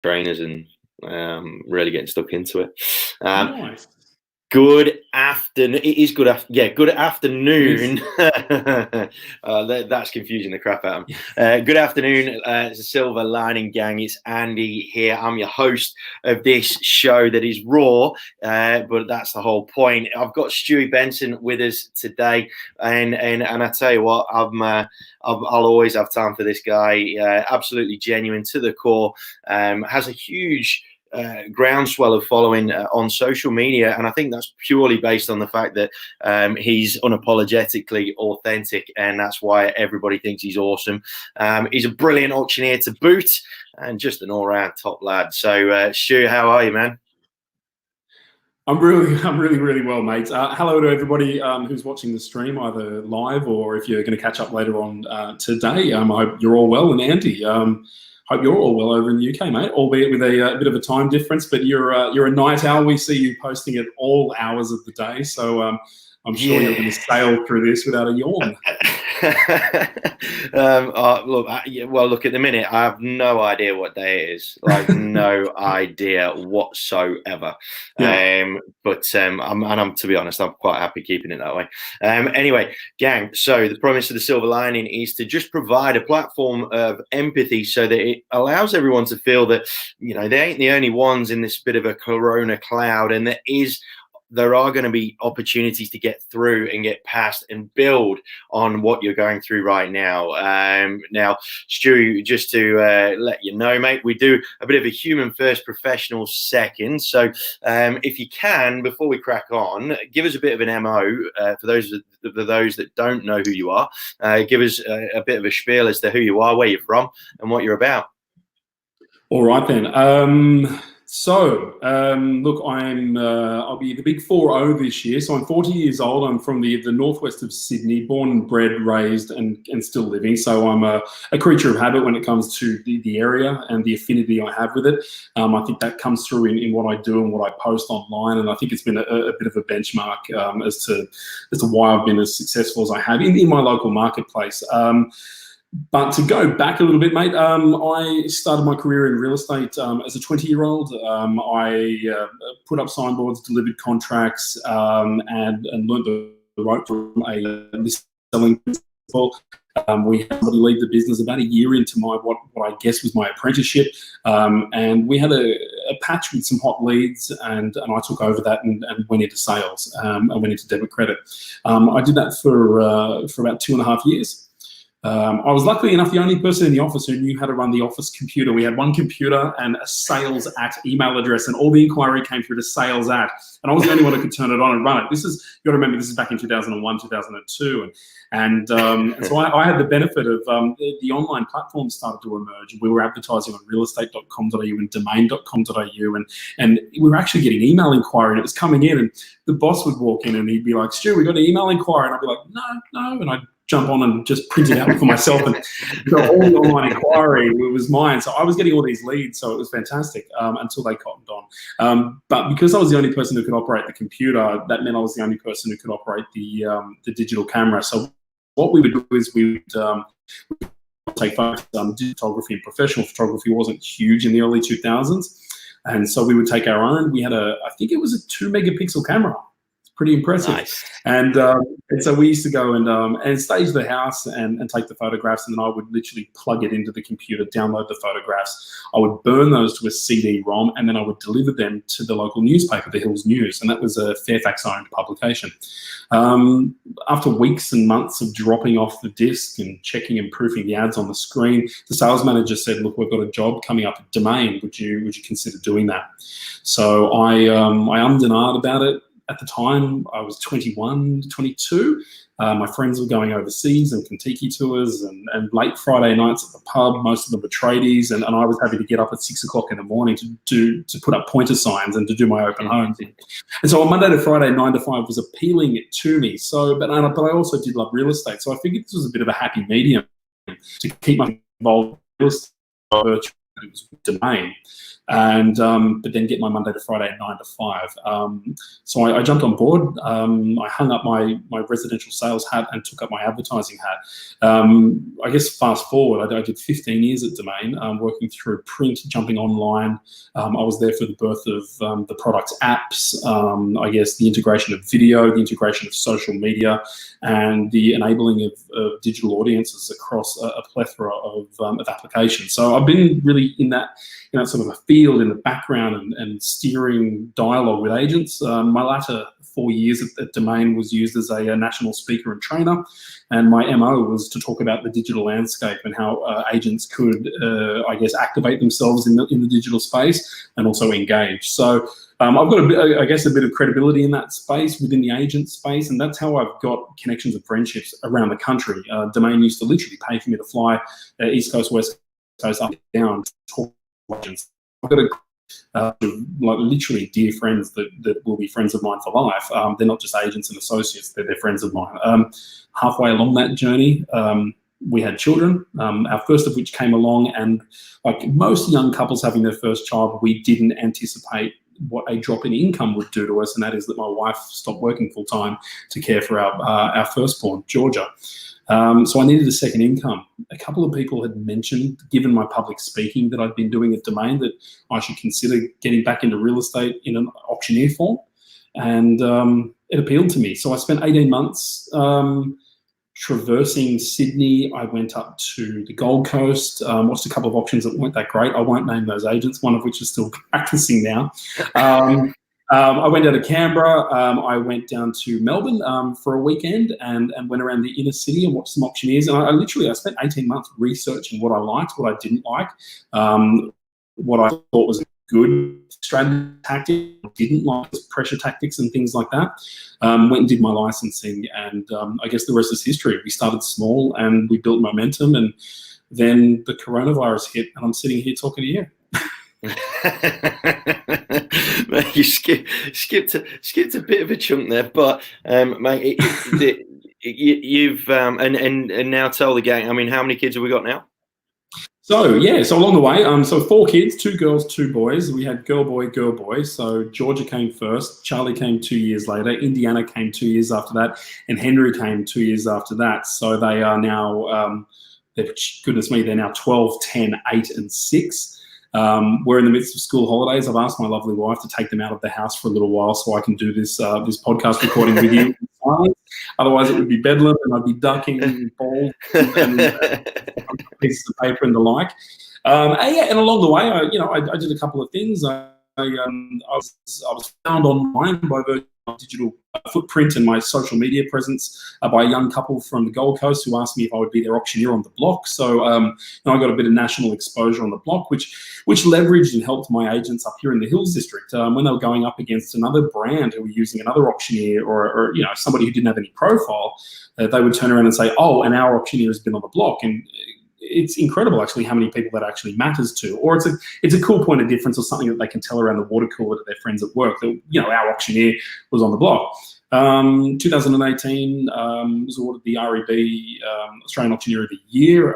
trainers and really getting stuck into it. Nice. Good afternoon. It is good afternoon. Yeah, good afternoon. That's confusing the crap out of me. Good afternoon. It's a Silver Lining Gang. It's Andy here. I'm your host of this show that is raw, but that's the whole point. I've got Stu Benson with us today, and I tell you what, I'll always have time for this guy. Absolutely genuine to the core. Has a huge groundswell of following on social media, and I think that's purely based on the fact that he's unapologetically authentic, and that's why everybody thinks he's awesome. He's a brilliant auctioneer to boot, and just an all-round top lad. So Stu, how are you, man? I'm really well, mate. Hello to everybody who's watching the stream, either live or if you're going to catch up later on today. I hope you're all well, and Andy, hope you're all well over in the UK, mate, albeit with a bit of a time difference, but you're a night owl. We see you posting at all hours of the day, so I'm sure you're going to sail through this without a yawn. Look, at the minute, I have no idea what day it is. Like, no idea whatsoever. Yeah. I'm to be honest, I'm quite happy keeping it that way. Anyway, gang, so the promise of the Silver Lining is to just provide a platform of empathy so that it allows everyone to feel that, you know, they ain't the only ones in this bit of a corona cloud, and there are going to be opportunities to get through and get past and build on what you're going through right now. Now, Stu, just to let you know, mate, we do a bit of a human first, professional second. So if you can, before we crack on, give us a bit of an MO for those that don't know who you are. Give us a bit of a spiel as to who you are, where you're from, and what you're about. All right, then. Look, I'll be the big 40 this year. So I'm 40 years old. I'm from the northwest of Sydney, born and bred, raised, and still living. So I'm a creature of habit when it comes to the area and the affinity I have with it. I think that comes through in what I do and what I post online. And I think it's been a bit of a benchmark as to why I've been as successful as I have in my local marketplace. But to go back a little bit, mate, I started my career in real estate as a 20-year-old. I put up signboards, delivered contracts, and learned the rope from a selling principle. We had somebody leave the business about a year into what I guess was my apprenticeship, and we had a patch with some hot leads, and I took over that and went into sales. I went into debit credit. I did that for about 2.5 years. I was luckily enough the only person in the office who knew how to run the office computer. We had one computer and a sales at email address, and all the inquiry came through to sales at, and I was the only one who could turn it on and run it. You got to remember, this is back in 2001, 2002, and so I had the benefit of the online platforms started to emerge. We were advertising on realestate.com.au and domain.com.au, and we were actually getting email inquiry, and it was coming in, and the boss would walk in and he'd be like, "Stu, we got an email inquiry," and I'd be like, no, and I'd jump on and just print it out for myself, and so all the online inquiry was mine. So I was getting all these leads, so it was fantastic until they cottoned on. But because I was the only person who could operate the computer, that meant I was the only person who could operate the digital camera. So what we would do is we would take photos. Digital photography and professional photography wasn't huge in the early 2000s, and so we would take our own. We had I think it was a 2-megapixel camera. Pretty impressive. Nice. And so we used to go and stage the house and take the photographs, and then I would literally plug it into the computer, download the photographs. I would burn those to a CD-ROM, and then I would deliver them to the local newspaper, the Hills News, and that was a Fairfax-owned publication. After weeks and months of dropping off the disc and checking and proofing the ads on the screen, the sales manager said, "Look, we've got a job coming up at Domain. Would you consider doing that?" So I ummed and ahed about it. At the time, I was 21, 22. My friends were going overseas and Kentucky tours and late Friday nights at the pub. Most of them were tradies, and I was happy to get up at 6 o'clock in the morning to put up pointer signs and to do my open homes. And so on Monday to Friday, 9 to 5 was appealing to me. So, but I also did love real estate. So I figured this was a bit of a happy medium to keep myself involved in real estate it was Domain. And but then get my Monday to Friday at 9 to 5. So I jumped on board. I hung up my residential sales hat and took up my advertising hat. I guess fast forward, I did 15 years at Domain, working through print, jumping online. I was there for the birth of the product's apps, I guess the integration of video, the integration of social media, and the enabling of digital audiences across a plethora of applications. So I've been really in that sort of a field in the background and steering dialogue with agents. My latter 4 years at Domain was used as a national speaker and trainer, and my MO was to talk about the digital landscape and how agents could, I guess, activate themselves in the digital space and also engage. So I've got a bit of credibility in that space within the agent space, and that's how I've got connections and friendships around the country. Domain used to literally pay for me to fly East Coast, West Coast, up and down to talk to agents. I've got like literally dear friends that will be friends of mine for life. They're not just agents and associates; they're friends of mine. Halfway along that journey, we had children. Our first of which came along, and like most young couples having their first child, we didn't anticipate what a drop in income would do to us, and that is that my wife stopped working full time to care for our firstborn, Georgia. So I needed a second income. A couple of people had mentioned, given my public speaking that I'd been doing at Domain, that I should consider getting back into real estate in an auctioneer form, and it appealed to me. So I spent 18 months traversing Sydney. I went up to the Gold Coast, watched a couple of auctions that weren't that great. I won't name those agents, one of which is still practicing now. I went down to Canberra. I went down to Melbourne for a weekend and went around the inner city and watched some auctioneers. And I spent 18 months researching what I liked, what I didn't like, what I thought was a good strategy tactic, didn't like pressure tactics and things like that. Went and did my licensing, and I guess the rest is history. We started small and we built momentum, and then the coronavirus hit, and I'm sitting here talking to you. Mate, you skipped a bit of a chunk there, but mate, you've and now tell the gang. I mean, how many kids have we got now? So along the way, so 4 kids, 2 girls, 2 boys. We had girl, boy. So Georgia came first, Charlie came 2 years later, Indiana came 2 years after that, and Henry came 2 years after that. So they are now, goodness me, they're now 12, 10, 8, and 6. We're in the midst of school holidays. I've asked my lovely wife to take them out of the house for a little while so I can do this podcast recording with you. Otherwise, it would be bedlam, and I'd be ducking and balls and pieces of paper and the like. And along the way, I did a couple of things. I was found online by virtue of digital footprint and my social media presence by a young couple from the Gold Coast who asked me if I would be their auctioneer on the block. So I got a bit of national exposure on the block, which leveraged and helped my agents up here in the Hills District when they were going up against another brand who were using another auctioneer or somebody who didn't have any profile. They would turn around and say, "Oh, and our auctioneer has been on the block." And it's incredible actually how many people that actually matters to, or it's a cool point of difference or something that they can tell around the water cooler to their friends at work that our auctioneer was on the block. 2018 was awarded the REB Australian Auctioneer of the Year.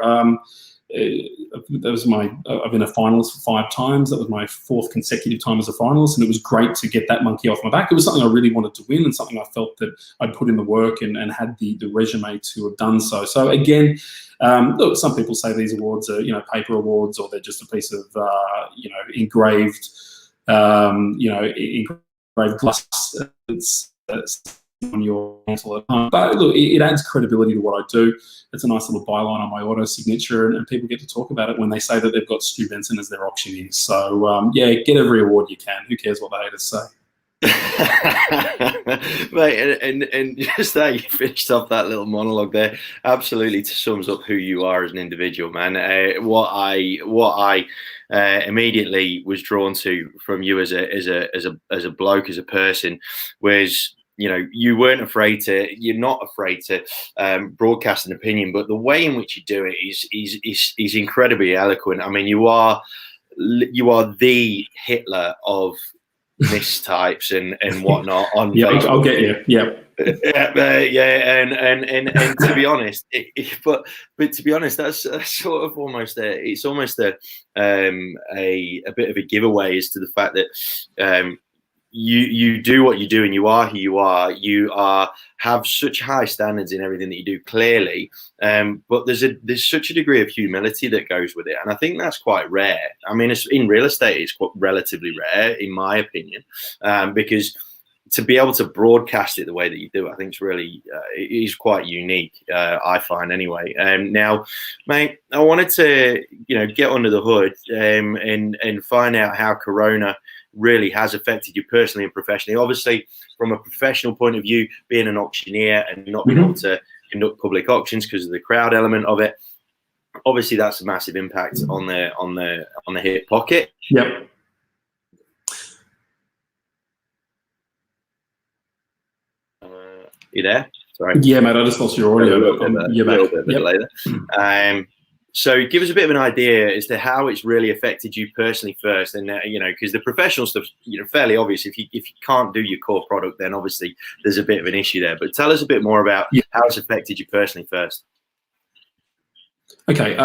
That was I've been a finalist for 5 times. That was my 4th consecutive time as a finalist, and it was great to get that monkey off my back. It was something I really wanted to win and something I felt that I'd put in the work and had the resume to have done so. So again, look, some people say these awards are paper awards, or they're just a piece of engraved glass. It's on your mantle at home. But look, it adds credibility to what I do. It's a nice little byline on my auto signature, and people get to talk about it when they say that they've got Stu Benson as their auctioneer. So get every award you can. Who cares what the haters say? Mate, and just that you finished off that little monologue there absolutely sums up who you are as an individual, man. What I immediately was drawn to from you as a bloke, as a person, was you weren't afraid to. You're not afraid to broadcast an opinion, but the way in which you do it is incredibly eloquent. I mean, you are the Hitler of mistypes and whatnot on Yeah, Facebook. I'll get you. Yeah. And to be honest, but to be honest, that's sort of almost it's almost a bit of a giveaway as to the fact that you do what you do and you are who you are. You have such high standards in everything that you do, clearly, but there's such a degree of humility that goes with it, and I think that's quite rare. I mean, in real estate, it's quite relatively rare, in my opinion, because to be able to broadcast it the way that you do, I think it's really it is quite unique. I find anyway. Now, mate, I wanted to get under the hood and find out how Corona really has affected you personally and professionally. Obviously, from a professional point of view, being an auctioneer and not being able to conduct public auctions because of the crowd element of it, obviously that's a massive impact on the hip pocket. Yep. You there? Sorry. Yeah, mate, I just lost your audio. You're back. A little bit later. So give us a bit of an idea as to how it's really affected you personally first, and because the professional stuff, fairly obvious. If you can't do your core product, then obviously there's a bit of an issue there. But tell us a bit more about how it's affected you personally first. Okay.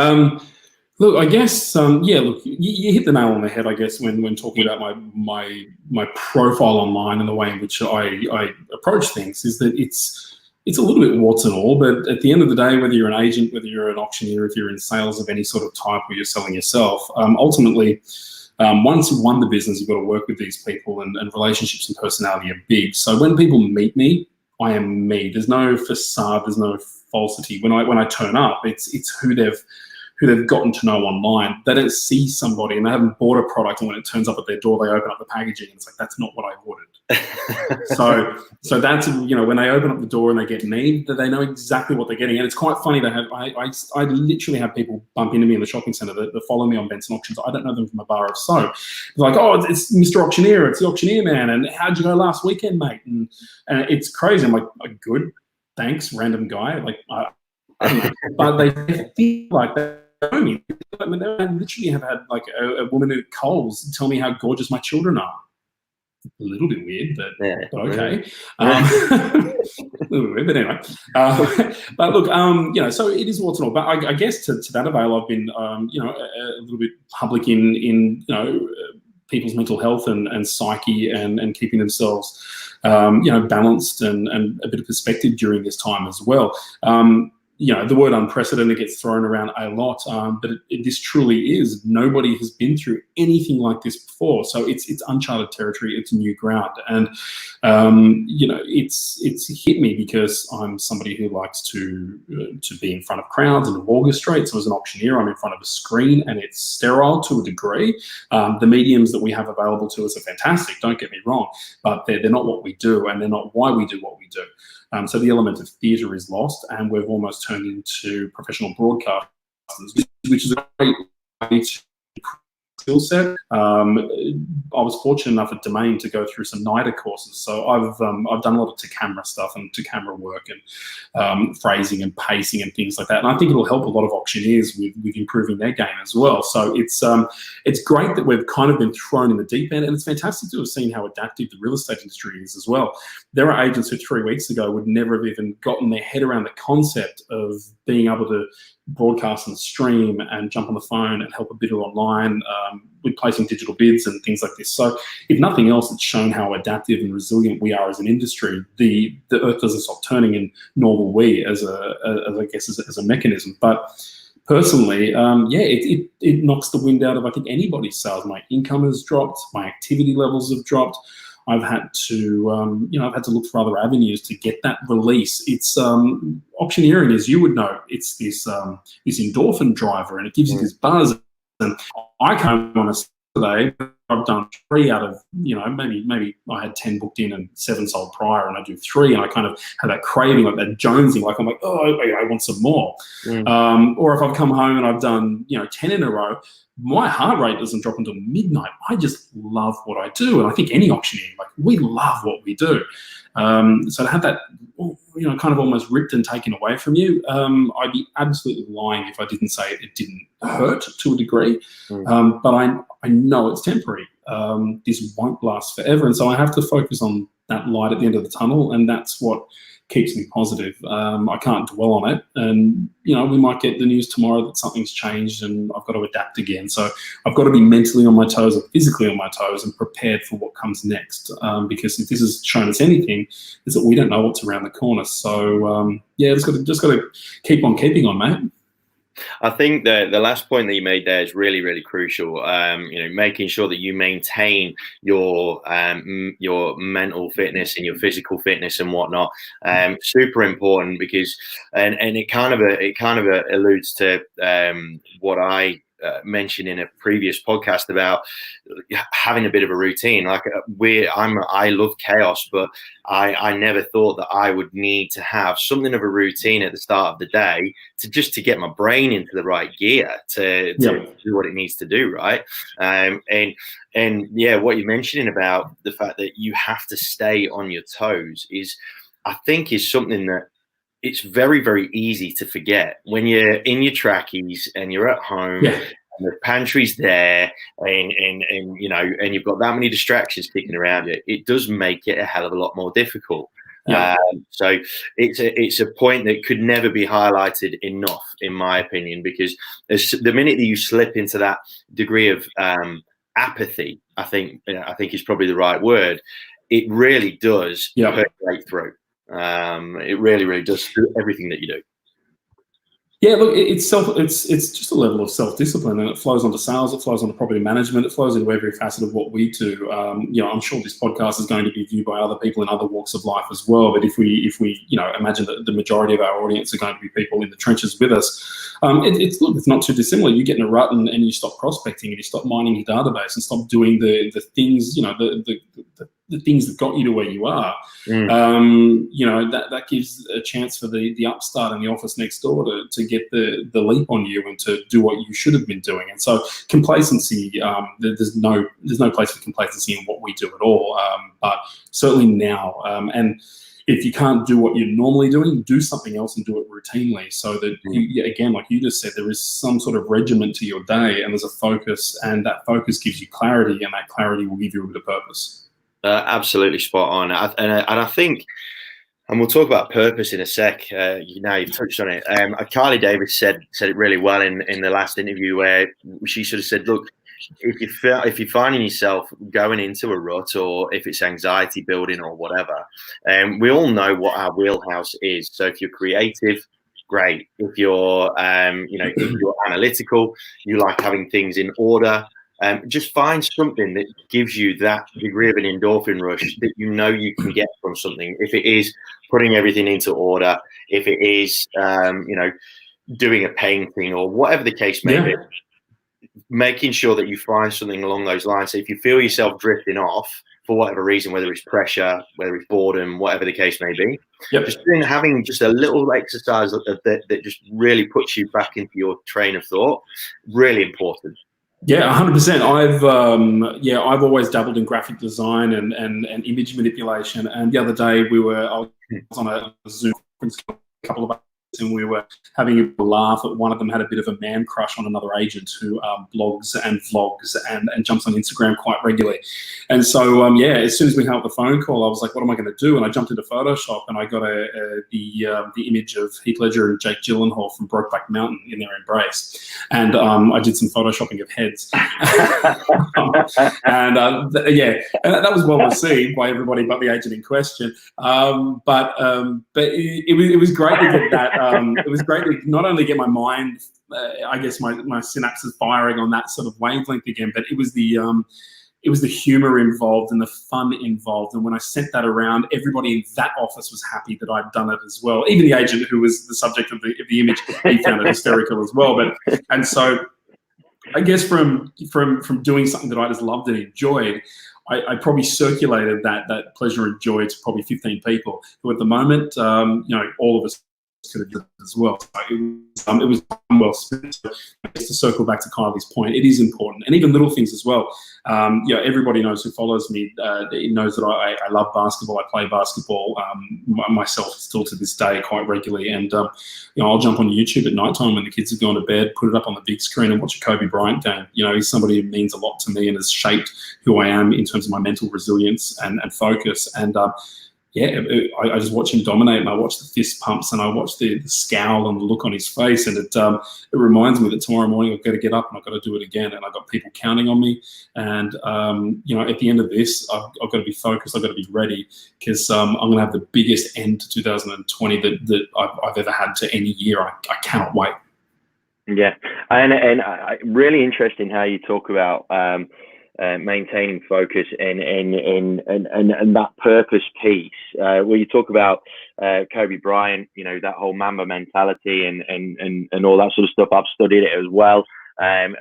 Look, I guess, look, you hit the nail on the head, I guess, when talking about my profile online and the way in which I approach things, is that it's a little bit warts and all, but at the end of the day, whether you're an agent, whether you're an auctioneer, if you're in sales of any sort of type where you're selling yourself, ultimately, once you've won the business, you've got to work with these people, and relationships and personality are big. So when people meet me, I am me. There's no facade, there's no falsity. When I turn up, it's who they've gotten to know online. They don't see somebody and they haven't bought a product, and when it turns up at their door, they open up the packaging and it's like, that's not what I ordered. so that's, when they open up the door and they get me, they know exactly what they're getting. And it's quite funny. I literally have people bump into me in the shopping centre that follow me on Benson Auctions. I don't know them from a bar of soap. They're like, oh, it's Mr. Auctioneer. It's the auctioneer man. And how'd you go last weekend, mate? And it's crazy. I'm like, good, thanks, random guy. Like, but they feel like that. I mean, I literally have had like a woman at Coles tell me how gorgeous my children are. A little bit weird, but okay. A little bit weird, but anyway. But look, so it is warts and all. But I guess to that avail, I've been, a little bit public in people's mental health and psyche and keeping themselves, balanced and a bit of perspective during this time as well. The word unprecedented gets thrown around a lot, but this truly is. Nobody has been through anything like this before, so it's uncharted territory. It's new ground, and it's hit me because I'm somebody who likes to be in front of crowds and orchestrate. So as an auctioneer, I'm in front of a screen, and it's sterile to a degree. The mediums that we have available to us are fantastic. Don't get me wrong, but they're not what we do, and they're not why we do what we do. So the element of theatre is lost, and we've almost turned into professional broadcasters, which is a great way to skill set. I was fortunate enough at Domain to go through some NIDA courses, so I've done a lot of to-camera stuff and to-camera work and phrasing and pacing and things like that. And I think it'll help a lot of auctioneers with improving their game as well. So it's great that we've kind of been thrown in the deep end, and it's fantastic to have seen how adaptive the real estate industry is as well. There are agents who 3 weeks ago would never have even gotten their head around the concept of being able to broadcast and stream and jump on the phone and help a bidder online with placing digital bids and things like this. So if nothing else, it's shown how adaptive and resilient we are as an industry. The earth doesn't stop turning, and nor will we as a mechanism. But personally, it knocks the wind out of, I think, anybody's sails. My income has dropped, my activity levels have dropped. I've had to, look for other avenues to get that release. It's auctioneering, as you would know, it's this endorphin driver, and it gives you this buzz. And I can't on a Saturday, I've done 3 out of, maybe I had 10 booked in and 7 sold prior, and I do 3, and I kind of have that craving, like that jonesing, like I'm like, oh, I want some more. Or if I've come home and I've done, 10 in a row, my heart rate doesn't drop until midnight. I just love what I do. And I think any auctioneer, like, we love what we do. So to have that, kind of almost ripped and taken away from you, I'd be absolutely lying if I didn't say it didn't hurt to a degree. But I know it's temporary. This won't last forever. And so I have to focus on that light at the end of the tunnel. And that's what keeps me positive. I can't dwell on it. And, we might get the news tomorrow that something's changed and I've got to adapt again. So I've got to be mentally on my toes and physically on my toes and prepared for what comes next. Because if this has shown us anything, is that we don't know what's around the corner. So, just got to keep on keeping on, mate. I think the last point that you made there is really, really crucial. Making sure that you maintain your mental fitness and your physical fitness and whatnot. Super important, because and it kind of alludes to what I mentioned in a previous podcast about having a bit of a routine. Like I love chaos, but I never thought that I would need to have something of a routine at the start of the day to get my brain into the right gear to do what it needs to do, right? And what you're mentioning about the fact that you have to stay on your toes I think is something that it's very, very easy to forget when you're in your trackies and you're at home and the pantry's there and you've got that many distractions kicking around you. It does make it a hell of a lot more difficult. So it's a point that could never be highlighted enough, in my opinion, because the minute that you slip into that degree of apathy, I think is probably the right word. It really does percolate through. It really, really does through everything that you do. Yeah, look, it's just a level of self-discipline, and it flows onto sales, it flows onto property management, it flows into every facet of what we do. I'm sure this podcast is going to be viewed by other people in other walks of life as well. But if we imagine that the majority of our audience are going to be people in the trenches with us, it's not too dissimilar. You get in a rut and you stop prospecting and you stop mining your database and stop doing the things, the things that got you to where you are. That gives a chance for the upstart in the office next door to get the leap on you and to do what you should have been doing. And so complacency, there's no place for complacency in what we do at all. But certainly now, and if you can't do what you're normally doing, do something else and do it routinely, so that again, like you just said, there is some sort of regiment to your day and there's a focus, and that focus gives you clarity, and that clarity will give you a bit of purpose. Absolutely spot on. And I think, and we'll talk about purpose in a sec. You've touched on it. Carly Davis said it really well in the last interview, where she sort of said, look, if you're finding yourself going into a rut, or if it's anxiety building or whatever, we all know what our wheelhouse is. So if you're creative, great. If you're if you're analytical, you like having things in order. Just find something that gives you that degree of an endorphin rush that you can get from something. If it is putting everything into order, if it is doing a painting or whatever the case may be, making sure that you find something along those lines. So if you feel yourself drifting off for whatever reason, whether it's pressure, whether it's boredom, whatever the case may be, having just a little exercise that just really puts you back into your train of thought, really important. Yeah, 100%. I've always dabbled in graphic design and image manipulation. And the other day I was on a Zoom conference with a couple of us, and we were having a laugh at one of them had a bit of a man crush on another agent who blogs and vlogs and jumps on Instagram quite regularly. And so, as soon as we hung up the phone call, I was like, what am I going to do? And I jumped into Photoshop and I got the image of Heath Ledger and Jake Gyllenhaal from Brokeback Mountain in their embrace. And I did some Photoshopping of heads. And that was well received by everybody but the agent in question. But it was great to get that. It was great to not only get my mind, my synapses firing on that sort of wavelength again, but it was the humor involved and the fun involved. And when I sent that around, everybody in that office was happy that I'd done it as well. Even the agent who was the subject of the image, he found it hysterical as well. And so I guess from doing something that I just loved and enjoyed, I probably circulated that pleasure and joy to probably 15 people who at the moment, all of us could have done as well. So it was well spent. So just to circle back to Kylie's point, it is important, and even little things as well. Everybody knows who follows me knows that I love basketball. I play basketball myself still to this day quite regularly, and I'll jump on YouTube at night time when the kids have gone to bed, put it up on the big screen, and watch a Kobe Bryant game. He's somebody who means a lot to me and has shaped who I am in terms of my mental resilience and focus. And I just watch him dominate, and I watch the fist pumps, and I watch the scowl and the look on his face, and it reminds me that tomorrow morning I've got to get up and I've got to do it again, and I've got people counting on me, and at the end of this, I've got to be focused, I've got to be ready, because I'm going to have the biggest end to 2020 that I've ever had to any year. I cannot wait. Yeah, and really interesting how you talk about maintaining focus and that purpose piece. Where you talk about Kobe Bryant, that whole Mamba mentality and all that sort of stuff. I've studied it as well, and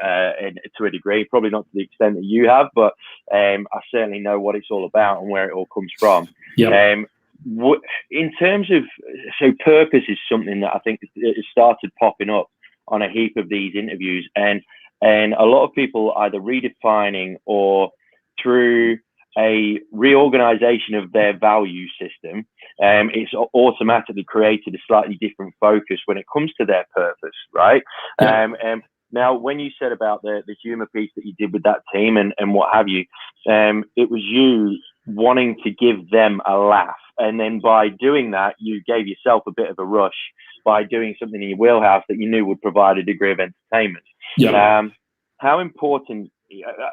to a degree, probably not to the extent that you have, but I certainly know what it's all about and where it all comes from. Yeah. In terms of, so purpose is something that I think it started popping up on a heap of these interviews, and a lot of people either redefining or through a reorganization of their value system, it's automatically created a slightly different focus when it comes to their purpose, right? Yeah. Now, when you said about the humor piece that you did with that team and what have you, it was you wanting to give them a laugh. And then by doing that, you gave yourself a bit of a rush by doing something in your wheelhouse that you knew would provide a degree of entertainment. Yeah. How important,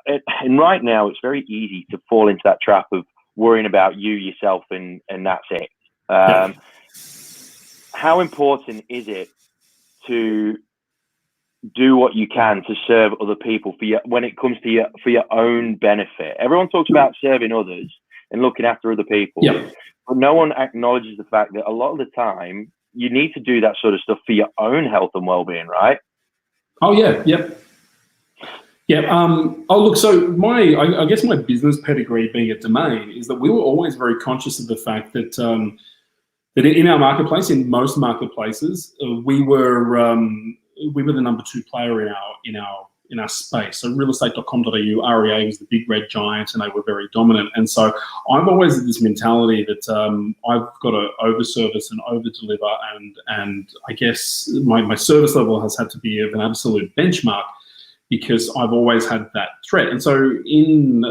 and right now it's very easy to fall into that trap of worrying about you, yourself, and that's it. How important is it to do what you can to serve other people when it comes to for your own benefit? Everyone talks about serving others and looking after other people, but no one acknowledges the fact that a lot of the time you need to do that sort of stuff for your own health and well-being, right? Oh yeah, yep. Yeah. Look. So I guess my business pedigree being a domain is that we were always very conscious of the fact that that in our marketplace, in most marketplaces, we were the number 2 player in our space. So realestate.com.au, REA was the big red giant, and they were very dominant. And so I've always had this mentality that I've got to overservice and overdeliver, and I guess my service level has had to be of an absolute benchmark, because I've always had that threat. And so in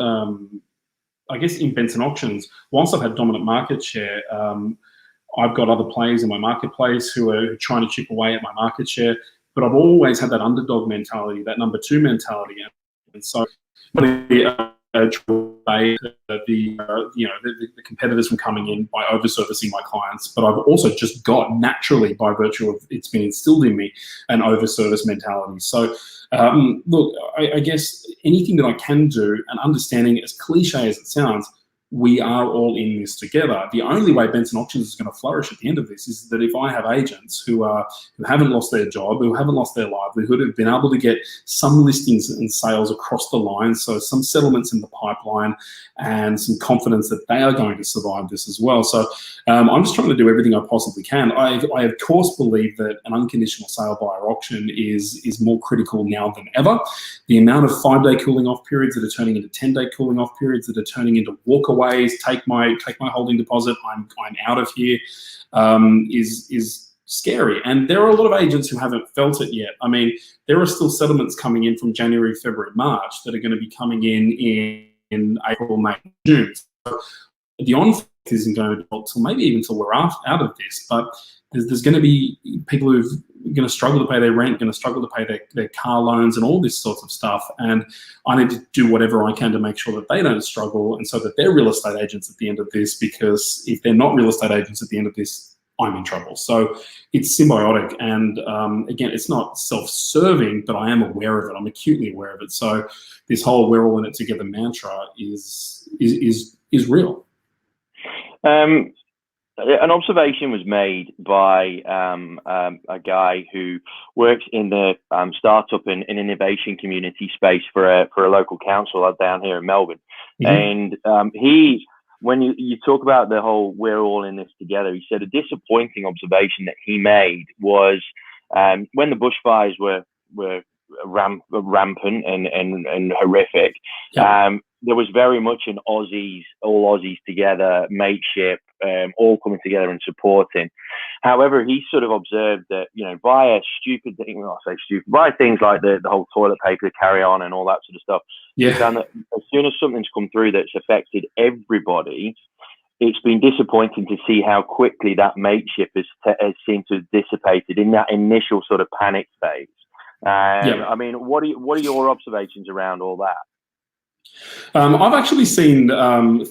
Benson Auctions, whilst I've had dominant market share, I've got other players in my marketplace who are trying to chip away at my market share, but I've always had that underdog mentality, that number 2 mentality. And so the competitors from coming in by over-servicing my clients, but I've also just got naturally, by virtue of it's been instilled in me, an over-service mentality. So look, I guess anything that I can do, and understanding, as cliche as it sounds, we are all in this together. The only way Benson Auctions is going to flourish at the end of this is that if I have agents who haven't lost their job, who haven't lost their livelihood, who've been able to get some listings and sales across the line, so some settlements in the pipeline, and some confidence that they are going to survive this as well. So I'm just trying to do everything I possibly can. I of course believe that an unconditional sale via auction is more critical now than ever. The amount of 5-day cooling off periods that are turning into 10-day cooling off periods, that are turning into walkaways, take my holding deposit, I'm out of here, is scary. And there are a lot of agents who haven't felt it yet. I mean, there are still settlements coming in from January, February, March that are going to be coming in April, May, June. So the on isn't going to develop till maybe even till we're out of this. But there's going to be people who're going to struggle to pay their rent, going to struggle to pay their car loans and all this sorts of stuff. And I need to do whatever I can to make sure that they don't struggle, and so that they're real estate agents at the end of this, because if they're not real estate agents at the end of this, I'm in trouble. So it's symbiotic. And again, it's not self-serving, but I am aware of it. I'm acutely aware of it. So this whole "we're all in it together" mantra is real. An observation was made by a guy who works in the startup and innovation community space for a local council down here in Melbourne, and he when you talk about the whole "we're all in this together," he said a disappointing observation that he made was when the bushfires were rampant and horrific. Yeah. There was very much an all Aussies together, mateship, all coming together and supporting. However, he sort of observed that, via stupid things, well, I say stupid, via things like the whole toilet paper carry on and all that sort of stuff, Yeah. he found that as soon as something's come through that's affected everybody, it's been disappointing to see how quickly that mateship has seemed to have dissipated in that initial sort of panic phase. Yeah. I mean, what are your observations around all that? I've actually seen,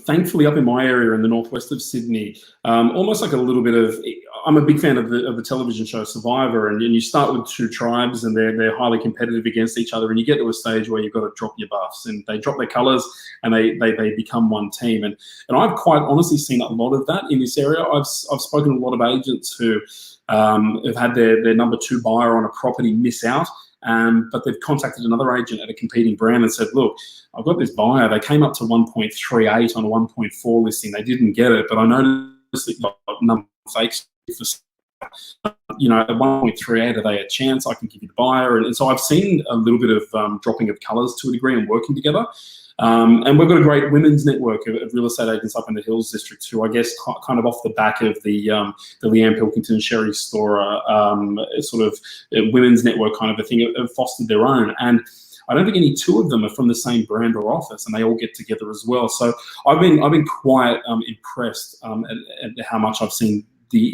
thankfully, up in my area in the northwest of Sydney, almost like a little bit of. I'm a big fan of the television show Survivor, and you start with two tribes, and they're highly competitive against each other, and you get to a stage where you've got to drop your buffs, and they drop their colours, and they become one team, and I've quite honestly seen a lot of that in this area. I've spoken to a lot of agents who have had their number 2 buyer on a property miss out. But they've contacted another agent at a competing brand and said, look, I've got this buyer. They came up to 1.38 on a 1.4 listing. They didn't get it, but I noticed that you've got a number of fakes. At 1.38, are they a chance? I can give you the buyer. And so I've seen a little bit of dropping of colours to a degree and working together. And we've got a great women's network of real estate agents up in the Hills District who, I guess, kind of off the back of the Leanne Pilkington Sherry Storer sort of women's network kind of a thing, have fostered their own. And I don't think any 2 of them are from the same brand or office, and they all get together as well. So I've been quite impressed at how much I've seen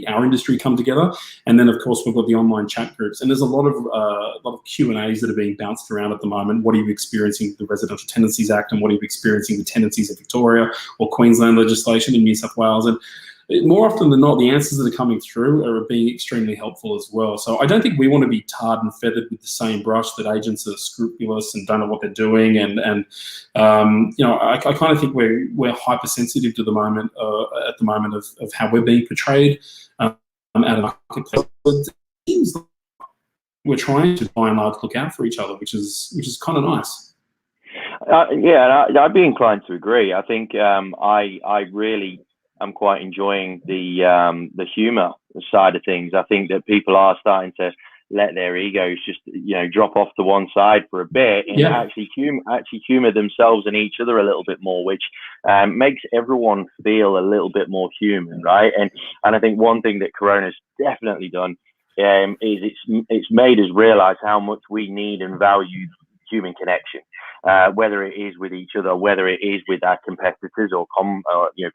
our industry come together. And then, of course, we've got the online chat groups, and there's a lot of Q&As that are being bounced around at the moment. What are you experiencing with the Residential Tenancies Act, and what are you experiencing with tenancies in Victoria or Queensland legislation in New South Wales? And more often than not, the answers that are coming through are being extremely helpful as well. So I don't think we want to be tarred and feathered with the same brush, that agents are scrupulous and don't know what they're doing. And I kind of think we're hypersensitive to the moment at the moment of how we're being portrayed out of the marketplace. It seems like we're trying to, by and large, look out for each other, which is kind of nice. I'd be inclined to agree. I think I'm quite enjoying the humour side of things. I think that people are starting to let their egos just drop off to one side for a bit and actually humour themselves and each other a little bit more, which makes everyone feel a little bit more human, right? And I think one thing that Corona's definitely done is it's made us realise how much we need and value human connection. Whether it is with each other, whether it is with our competitors or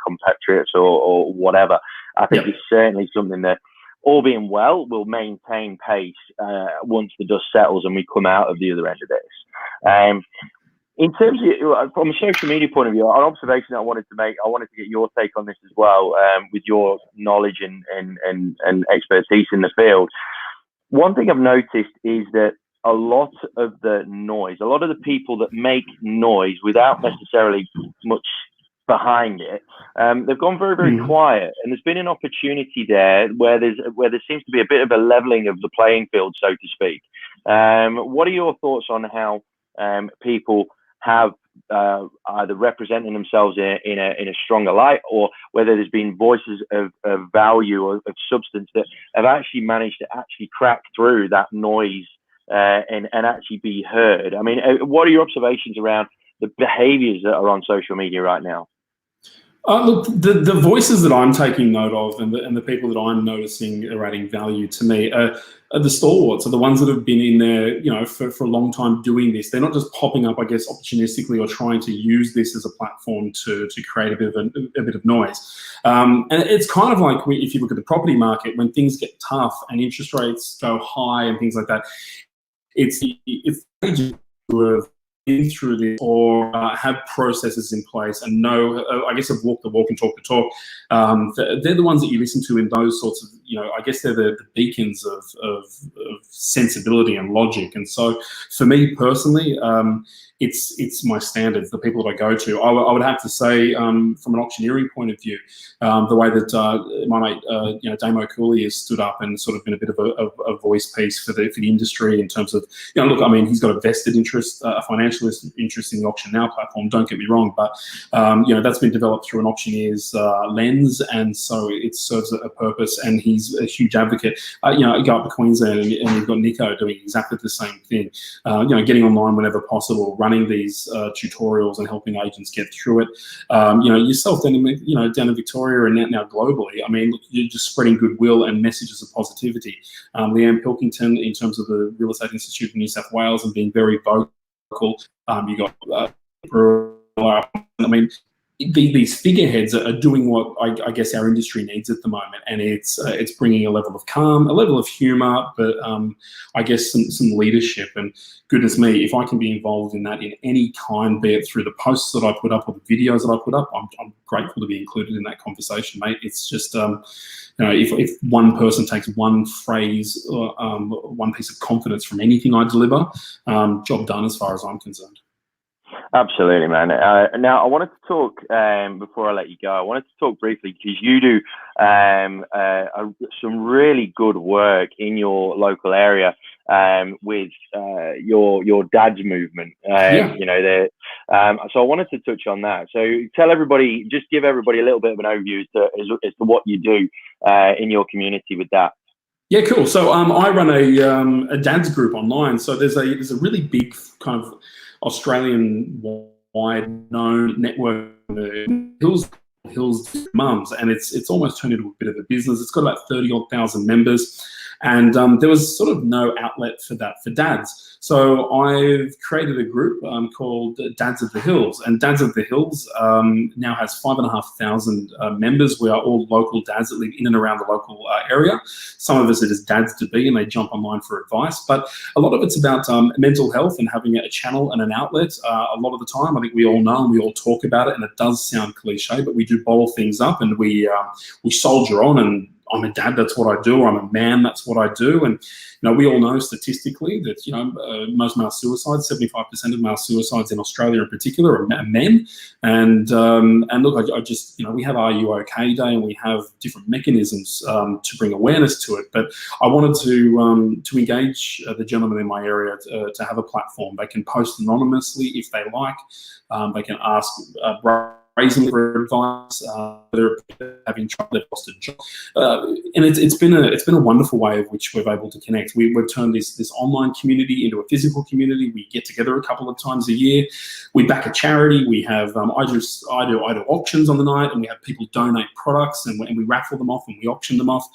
compatriots or whatever. I think it's certainly something that, all being well, will maintain pace once the dust settles and we come out of the other end of this. In terms of, from a social media point of view, an observation that I wanted to make, I wanted to get your take on this as well, with your knowledge and expertise in the field. One thing I've noticed is that a lot of the noise, a lot of the people that make noise without necessarily much behind it, they've gone very, very quiet. And there's been an opportunity there where there seems to be a bit of a leveling of the playing field, so to speak. What are your thoughts on how people have either representing themselves in a stronger light, or whether there's been voices of value or of substance that have actually managed to actually crack through that noise and actually be heard? I mean, what are your observations around the behaviours that are on social media right now? Look, the voices that I'm taking note of and the people that I'm noticing are adding value to me are the stalwarts, are the ones that have been in there, for a long time doing this. They're not just popping up, I guess, opportunistically or trying to use this as a platform to create a bit of noise. And it's kind of like if you look at the property market, when things get tough and interest rates go high and things like that, it's agents who have been through this or have processes in place and know, I guess, have walked the walk and talked the talk. They're the ones that you listen to in those sorts of, I guess they're the beacons of sensibility and logic. And so for me personally, it's my standards, the people that I go to. I would have to say, from an auctioneering point of view, the way that my mate, Damo Cooley has stood up and sort of been a bit of a voice piece for the industry in terms of, look, I mean, he's got a vested interest, a financial interest in the Auction Now platform. Don't get me wrong, but that's been developed through an auctioneer's lens, and so it serves a purpose. And he's a huge advocate. You go up to Queensland, and you've got Nico doing exactly the same thing. Getting online whenever possible, running these tutorials and helping agents get through it. Yourself down in Victoria and now globally. I mean, look, you're just spreading goodwill and messages of positivity. Leanne Pilkington, in terms of the Real Estate Institute of New South Wales, and being very vocal. You got I mean, these figureheads are doing what I guess our industry needs at the moment, and it's bringing a level of calm, a level of humour, but I guess some leadership. And goodness me, if I can be involved in that in any kind, be it through the posts that I put up or the videos that I put up, I'm grateful to be included in that conversation, mate. It's just if one person takes one phrase or one piece of confidence from anything I deliver, job done as far as I'm concerned. Absolutely, man. Now, I wanted to talk, before I let you go, I wanted to talk briefly, because you do some really good work in your local area with your dad's movement. So I wanted to touch on that. So just give everybody a little bit of an overview as to what you do in your community with that. Yeah, cool. So I run a dads group online. So there's a really big kind of Australian-wide known network, Hills Mums, and it's almost turned into a bit of a business. It's got about 30,000 members, and there was sort of no outlet for that for dads. So I've created a group called Dads of the Hills, and Dads of the Hills now has 5,500 members. We are all local dads that live in and around the local area. Some of us it is dads to be, and they jump online for advice, but a lot of it's about mental health and having a channel and an outlet. A lot of the time, I think we all know and we all talk about it, and it does sound cliche, but we do bottle things up, and we soldier on. And I'm a dad, that's what I do. I'm a man, that's what I do. And we all know statistically that most male suicides, 75% of male suicides in Australia in particular, are men. And look, I just we have Are You OK Day, and we have different mechanisms to bring awareness to it. But I wanted to engage the gentlemen in my area to have a platform. They can post anonymously if they like. They can ask raising for advice, they're having trouble, they've lost a job, and it's been a wonderful way of which we're able to connect. We've turned this online community into a physical community. We get together a couple of times a year. We back a charity. We have I do auctions on the night, and we have people donate products, and we raffle them off and we auction them off.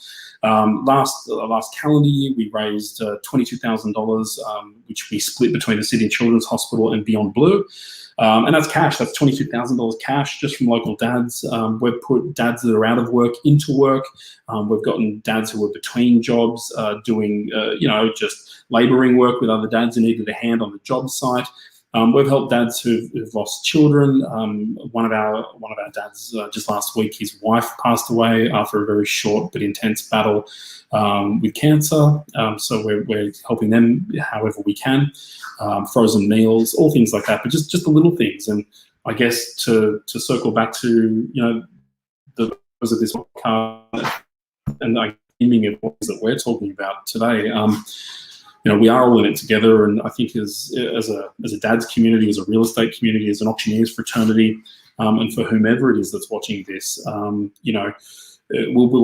Last calendar year, we raised $22,000, which we split between the Sydney Children's Hospital and Beyond Blue. And that's cash. That's $22,000 cash just from local dads. We've put dads that are out of work into work. We've gotten dads who are between jobs, doing just labouring work with other dads who needed a hand on the job site. We've helped dads who've lost children. One of our dads just last week, his wife passed away after a very short but intense battle with cancer. So we're helping them however we can. Frozen meals, all things like that, but just the little things. And I guess to circle back to the purpose of this podcast and the theming of what that we're talking about today. We are all in it together, and I think as a dad's community, as a real estate community, as an auctioneers fraternity, and for whomever it is that's watching this, we'll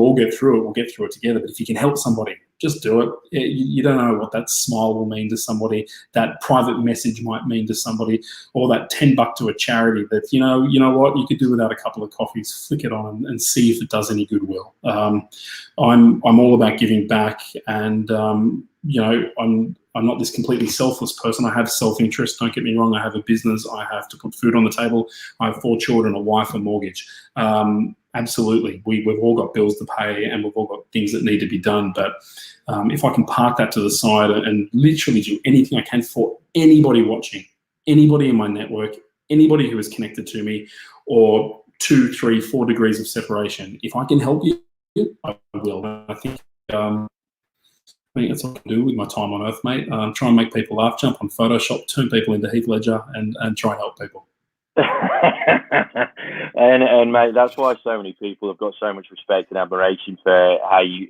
all get through it. We'll get through it together. But if you can help somebody, just do it. You don't know what that smile will mean to somebody, that private message might mean to somebody, or that $10 to a charity that, you know what, you could do without a couple of coffees, flick it on and see if it does any goodwill. I'm all about giving back, and, I'm not this completely selfless person. I have self-interest, don't get me wrong. I have a business. I have to put food on the table. I have 4 children, a wife, a mortgage. Absolutely. We've all got bills to pay, and we've all got things that need to be done. But if I can park that to the side and literally do anything I can for anybody watching, anybody in my network, anybody who is connected to me, or 2, 3, 4 degrees of separation, if I can help you, I will. I think I think that's what I do with my time on earth, mate. Try and make people laugh, jump on Photoshop, turn people into Heath Ledger, and try and help people. and mate, that's why so many people have got so much respect and admiration for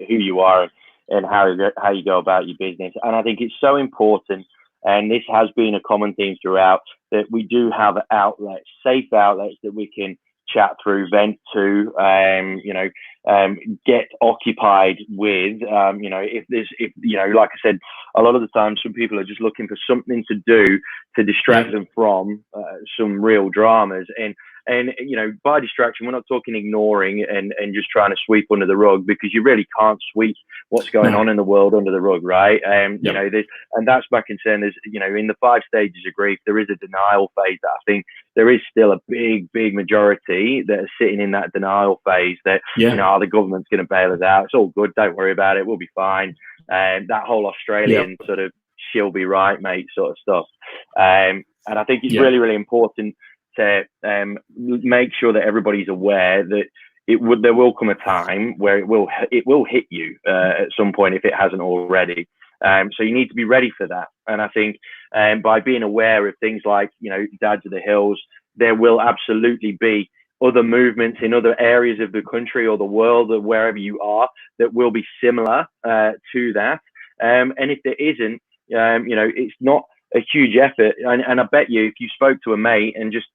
who you are and how you go about your business. And I think it's so important, and this has been a common theme throughout, that we do have outlets, safe outlets that we can chat through, vent to, get occupied with. If like I said, a lot of the time, some people are just looking for something to do to distract them from some real dramas. And by distraction, we're not talking ignoring and just trying to sweep under the rug, because you really can't sweep what's going on in the world under the rug, right? And that's my concern. Is in the 5 stages of grief, there is a denial phase that I think there is still a big majority that are sitting in that denial phase. That the government's going to bail us out. It's all good. Don't worry about it. We'll be fine. And that whole Australian sort of "she'll be right, mate" sort of stuff. And I think it's really important to make sure that everybody's aware that there will come a time where it will hit you at some point if it hasn't already. So you need to be ready for that. And I think by being aware of things like Dads of the Hills, there will absolutely be other movements in other areas of the country or the world or wherever you are that will be similar to that. And if there isn't, it's not a huge effort. And I bet you, if you spoke to a mate and just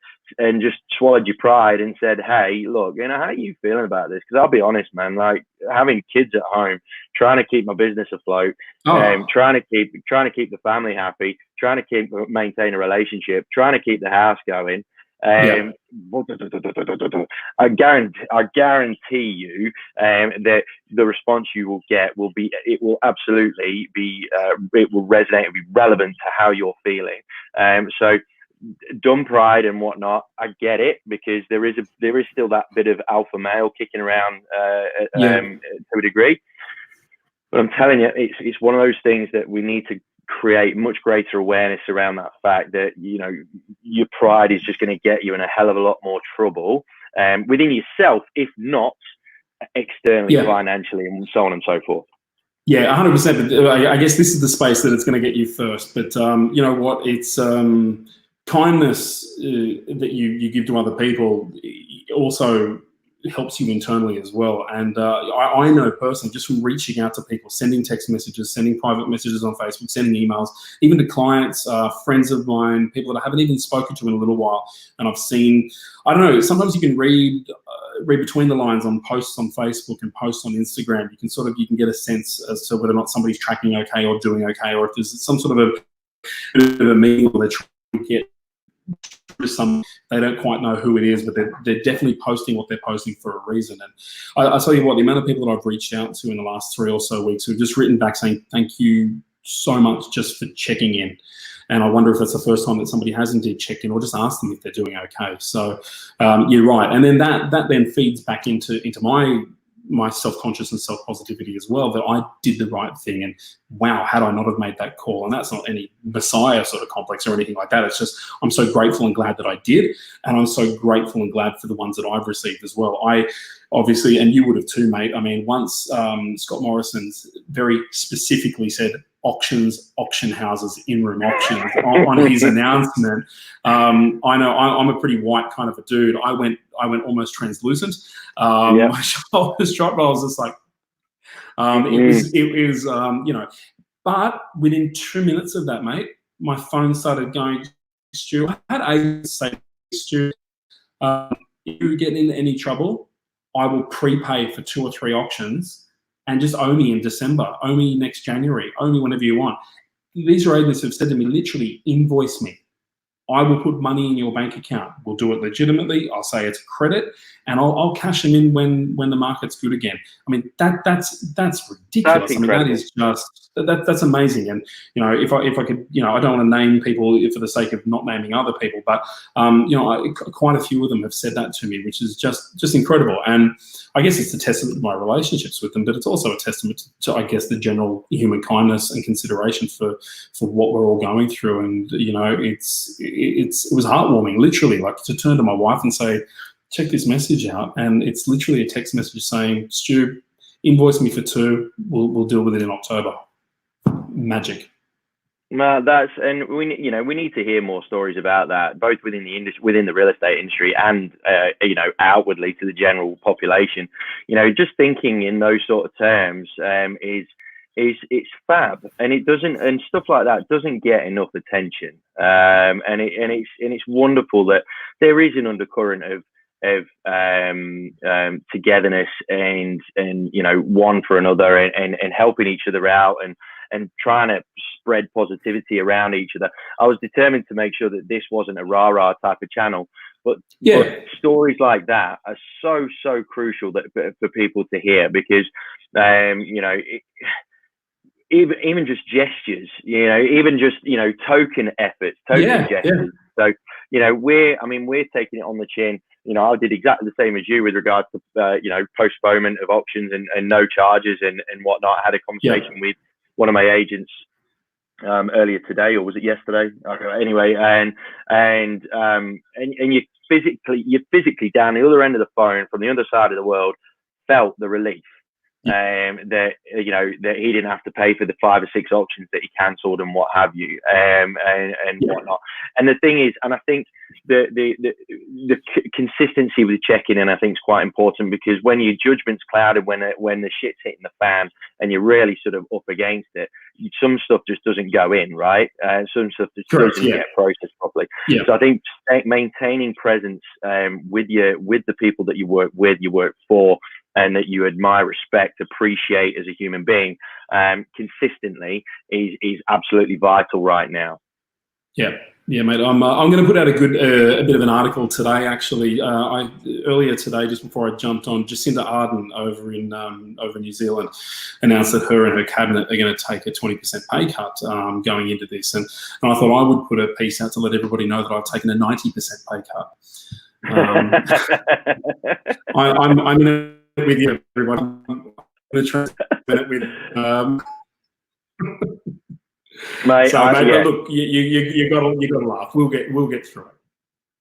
swallowed your pride and said, "Hey, look, how are you feeling about this?" Because I'll be honest, man, like having kids at home, trying to keep my business afloat, trying to keep the family happy, trying to maintain a relationship, trying to keep the house going. I guarantee you that the response you will get will absolutely be it will resonate and be relevant to how you're feeling. So dumb pride and whatnot, I get it, because there is still that bit of alpha male kicking around to a degree. But I'm telling you, it's one of those things that we need to create much greater awareness around, that fact that your pride is just going to get you in a hell of a lot more trouble within yourself, if not externally, financially, and so on and so forth. Yeah, 100%. But I guess this is the space that it's going to get you first. But you know what? It's kindness that you give to other people also helps you internally as well. And I know personally, just from reaching out to people, sending text messages, sending private messages on Facebook, sending emails, even to clients, friends of mine, people that I haven't even spoken to in a little while. And I've seen, I don't know, sometimes you can read between the lines on posts on Facebook and posts on Instagram. You can get a sense as to whether or not somebody's tracking okay or doing okay, or if there's some sort of a meaning they're trying to get. They don't quite know who it is, but they're definitely posting what they're posting for a reason. And I tell you what, the amount of people that I've reached out to in the last 3 or so weeks who've just written back saying thank you so much just for checking in. And I wonder if that's the first time that somebody has indeed checked in, or just asked them if they're doing okay. So you're right. And then that then feeds back into my self-conscious and self-positivity as well, that I did the right thing. And wow, had I not have made that call, and that's not any messiah sort of complex or anything like that. It's just, I'm so grateful and glad that I did. And I'm so grateful and glad for the ones that I've received as well. I obviously, and you would have too, mate. I mean, once Scott Morrison's very specifically said auction houses, in-room auctions on his announcement. I know I'm a pretty white kind of a dude. I went almost translucent. My shoulders dropped. I was just like, it was but within 2 minutes of that, mate, my phone started going, "Stu," I had agents say, "Stu, if you get into any trouble, I will prepay for 2 or 3 auctions and just owe me in December, owe me next January, owe me whenever you want." These are agents who've said to me, literally, invoice me. I will put money in your bank account. We'll do it legitimately. I'll say it's credit, and I'll cash them in when the market's good again. I mean, that's ridiculous. I mean, that is just that's amazing. And if I could, I don't want to name people for the sake of not naming other people, but quite a few of them have said that to me, which is just incredible. And I guess it's a testament to my relationships with them, but it's also a testament to I guess the general human kindness and consideration for what we're all going through. And it was heartwarming, literally, like to turn to my wife and say, "Check this message out," and it's literally a text message saying, "Stu, invoice me for 2. We'll deal with it in October." magic. No, and we need to hear more stories about that, both within the industry, within the real estate industry, and outwardly to the general population. Just thinking in those sort of terms is it's fab, and it doesn't, and stuff like that doesn't get enough attention. And it's wonderful that there is an undercurrent of togetherness and one for another, and helping each other out, and trying to spread positivity around each other. I was determined to make sure that this wasn't a rah-rah type of channel, but stories like that are so crucial for people to hear, because even just gestures, even just token efforts, gestures. So we're taking it on the chin. I did exactly the same as you with regards to postponement of auctions and no charges and whatnot. I had a conversation with one of my agents earlier today, or was it yesterday? Anyway, and you physically down the other end of the phone, from the other side of the world, felt the relief. That he didn't have to pay for the 5 or 6 auctions that he cancelled and what have you, and whatnot. And the thing is, and I think the consistency with checking in, I think, is quite important, because when your judgment's clouded, when the shit's hitting the fan and you're really sort of up against it, some stuff just doesn't go in, right? Some stuff just doesn't get processed properly. So I think maintaining presence with the people that you work with, you work for, and that you admire, respect, appreciate as a human being, consistently is absolutely vital right now. Yeah, mate. I'm going to put out a bit of an article today. Actually, earlier today, just before I jumped on, Jacinda Ardern over in New Zealand announced that her and her cabinet are going to take a 20% pay cut going into this, and I thought I would put a piece out to let everybody know that I've taken a 90% pay cut. I'm in it with you, everybody. I'm going to try it with. Mate, look, you got to laugh. We'll get through it.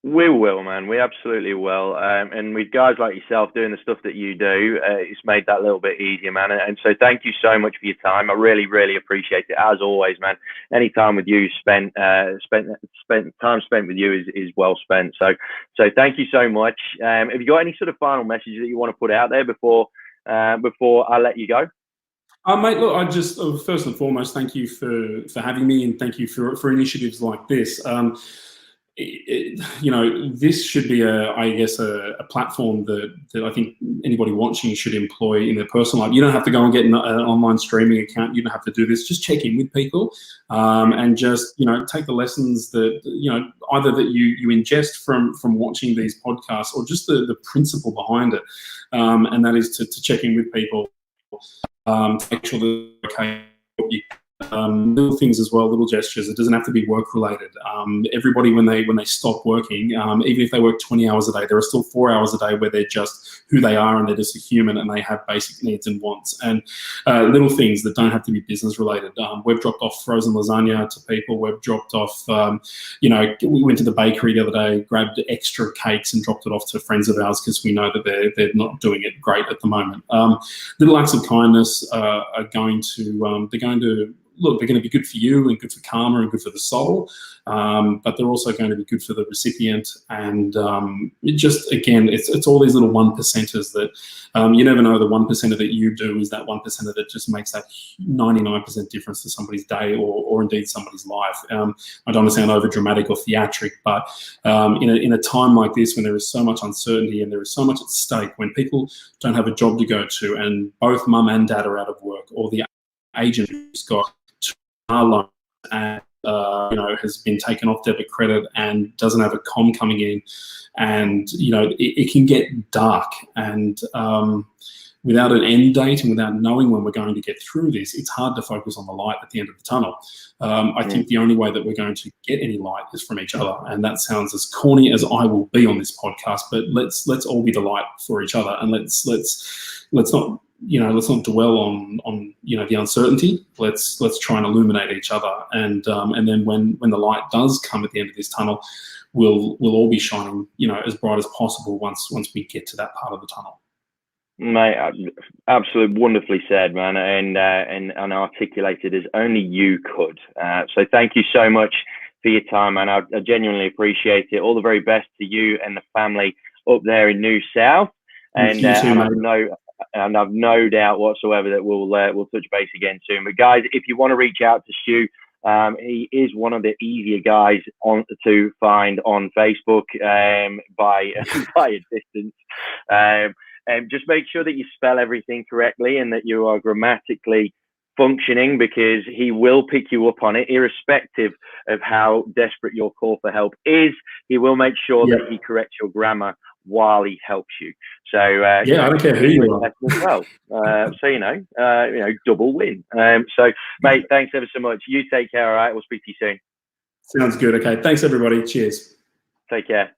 We will, man. We absolutely will. And with guys like yourself doing the stuff that you do, it's made that a little bit easier, man. And so thank you so much for your time. I really, really appreciate it. As always, man. Any time with you time spent with you is well spent. So thank you so much. Have you got any sort of final message that you want to put out there before I let you go? Mate, look, I just first and foremost thank you for having me, and thank you for initiatives like this. This should be a platform that I think anybody watching should employ in their personal life. You don't have to go and get an online streaming account. You don't have to do this. Just check in with people, and just take the lessons that either that you ingest from watching these podcasts, or just the principle behind it, and that is to check in with people. Make sure that okay. Little things as well, little gestures. It doesn't have to be work related. Everybody, when they stop working, even if they work 20 hours a day, there are still 4 hours a day where they're just who they are, and they're just a human, and they have basic needs and wants, and little things that don't have to be business related. We've dropped off frozen lasagna to people. We've dropped off, we went to the bakery the other day, grabbed extra cakes and dropped it off to friends of ours, because we know that they're not doing it great at the moment. Little acts of kindness are going to look, they're going to be good for you and good for karma and good for the soul, but they're also going to be good for the recipient. And it's all these little 1%ers that you never know. The 1% that you do is that 1% that just makes that 99% difference to somebody's day, or indeed somebody's life. I don't want to sound over dramatic or theatric, but in a time like this, when there is so much uncertainty and there is so much at stake, when people don't have a job to go to, and both mum and dad are out of work, or the agent who's got car loan and has been taken off debit credit and doesn't have a com coming in, and it can get dark, and without an end date and without knowing when we're going to get through this, it's hard to focus on the light at the end of the tunnel. I think the only way that we're going to get any light is from each other, and that sounds as corny as I will be on this podcast, but let's all be the light for each other, and let's not dwell on the uncertainty. Let's try and illuminate each other, and then when the light does come at the end of this tunnel, we'll all be shining as bright as possible once we get to that part of the tunnel. Mate, absolutely wonderfully said, man, and articulated as only you could. So thank you so much for your time, man. I genuinely appreciate it. All the very best to you and the family up there in New South, and I've no doubt whatsoever that we'll touch base again soon. But guys, if you want to reach out to Stu, he is one of the easier guys to find on Facebook by a distance. Just make sure that you spell everything correctly and that you are grammatically functioning, because he will pick you up on it, irrespective of how desperate your call for help is. He will make sure that he corrects your grammar while he helps you. So I don't care who you are. As well. So double win. So mate, thanks ever so much. You take care. All right, we'll speak to you soon. Sounds good. Okay, thanks everybody. Cheers. Take care.